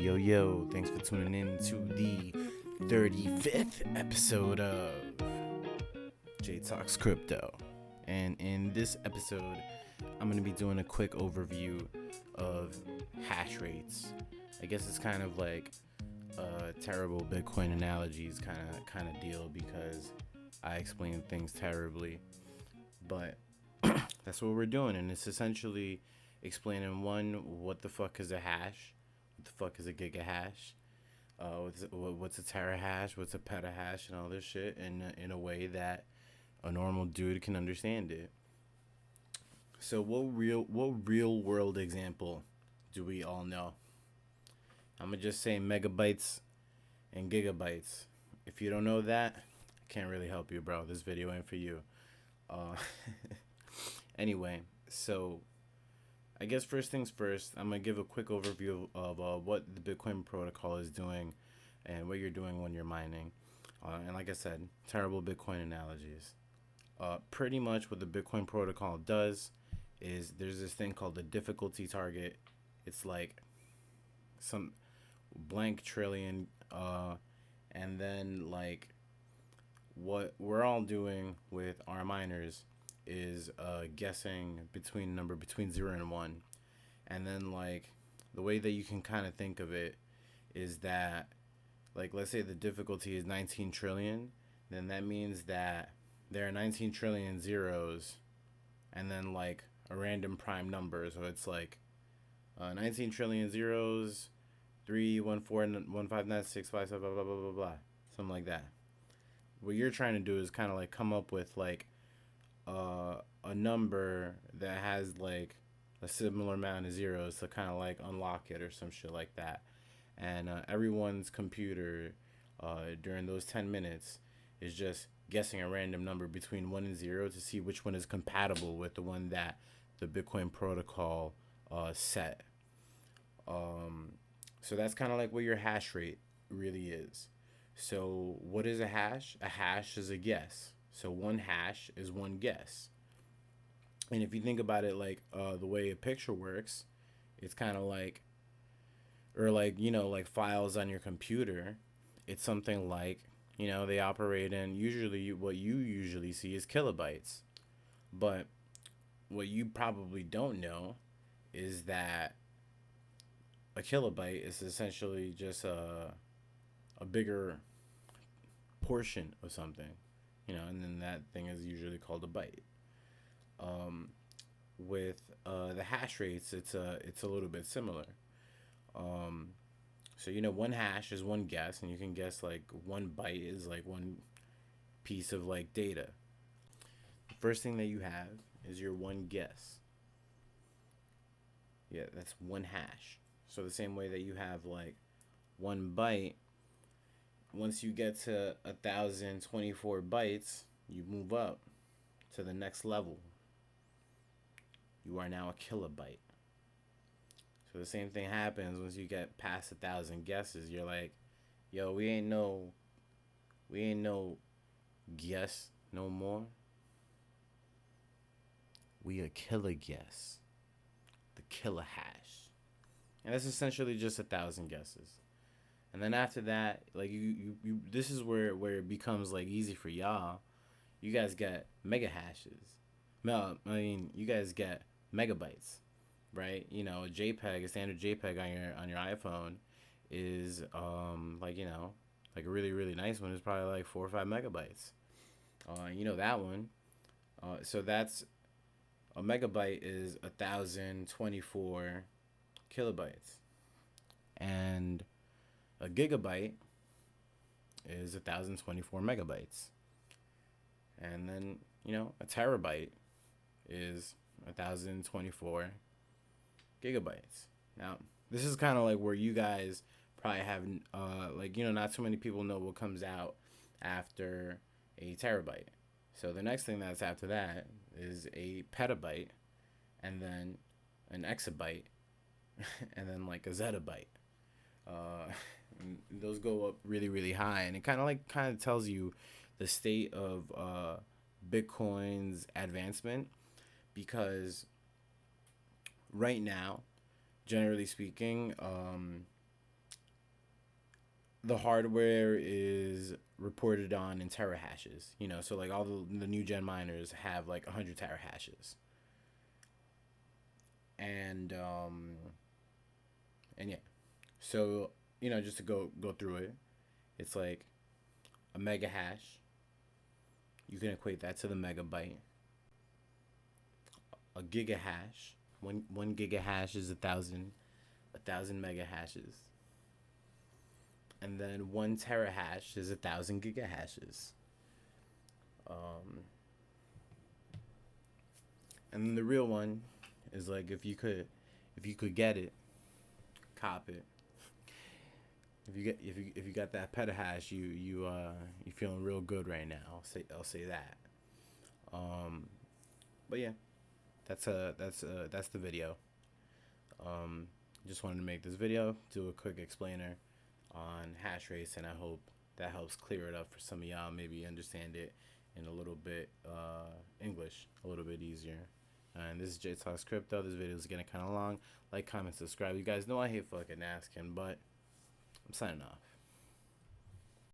Yo, thanks for tuning in to the 35th episode of J Talks Crypto. And in this episode, I'm going to be doing a quick overview of hash rates. I guess it's kind of like a terrible Bitcoin analogies kind of deal because I explain things terribly. But that's what we're doing, and it's essentially explaining what the fuck is a hash, what the fuck is a gigahash, what's a terahash, what's a petahash, and all this shit in a way that a normal dude can understand it. So what real world example do we all know? I'm gonna just say megabytes and gigabytes. If you don't know that, I can't really help you, bro. This video ain't for you. Anyway, so I guess first things first, I'm going to give a quick overview of what the Bitcoin protocol is doing and what you're doing when you're mining. And like I said, terrible Bitcoin analogies. Pretty much what the Bitcoin protocol does is there's this thing called the difficulty target. It's like some blank trillion, and then like what we're all doing with our miners is guessing between 0 and 1. And then like the way that you can kind of think of it is that, like, let's say the difficulty is 19 trillion, then that means that there are 19 trillion zeros and then like a random prime number. So it's like 19 trillion zeros, 3 1 4 1 5 9 6 5 7 blah blah blah blah blah, something like that. What you're trying to do is kind of like come up with like a number that has like a similar amount of zeros to kind of like unlock it or some shit like that. And everyone's computer during those 10 minutes is just guessing a random number between 1 and 0 to see which one is compatible with the one that the Bitcoin protocol set. So that's kind of like what your hash rate really is. So what is a hash? A hash is a guess. So one hash is one guess. And if you think about it like the way a picture works, it's kind of like, or like, like files on your computer. It's something like, they operate in, usually what you usually see is kilobytes. But what you probably don't know is that a kilobyte is essentially just a bigger portion of something. And then that thing is usually called a byte. With the hash rates, it's a little bit similar. So one hash is one guess, and you can guess like one byte is like one piece of like data. The first thing that you have is your one guess. Yeah, that's one hash. So the same way that you have like one byte, once you get to 1,024 bytes, you move up to the next level. You are now a kilobyte. So the same thing happens once you get past 1,000 guesses. You're like, yo, we ain't no guess no more. We a killer guess. The killer hash. And that's essentially just 1,000 guesses. And then after that, like you this is where it becomes like easy for y'all. You guys get mega hashes. No, I mean you guys get megabytes, right? A JPEG, a standard JPEG on your iPhone is like like a really really nice one is probably like 4 or 5 megabytes. That one. So that's a megabyte is 1,024 kilobytes, and a gigabyte is 1,024 megabytes. And then, a terabyte is 1,024 gigabytes. Now, this is kind of like where you guys probably have, not too many people know what comes out after a terabyte. So the next thing that's after that is a petabyte, and then an exabyte, and then like a zettabyte. Those go up really really high, and it kind of tells you the state of Bitcoin's advancement, because right now, generally speaking, the hardware is reported on in terahashes. You know, so like all the new gen miners have like 100 terahashes, and and yeah. So you know, just to go through it, it's like a mega hash. You can equate that to the megabyte. A gigahash. One gigahash is a thousand mega hashes, and then 1 terahash is 1,000 gigahashes. Um, and then the real one is like if you could get it, cop it. If you got that petahash, you feeling real good right now. I'll say that. Um, but yeah, that's the video. Um, just wanted to make this video, do a quick explainer on hash rates, and I hope that helps clear it up for some of y'all. Maybe understand it in a little bit English, a little bit easier. And this is J Talks Crypto. This video is getting kind of long. Like, comment, subscribe. You guys know I hate fucking asking, but I'm signing off.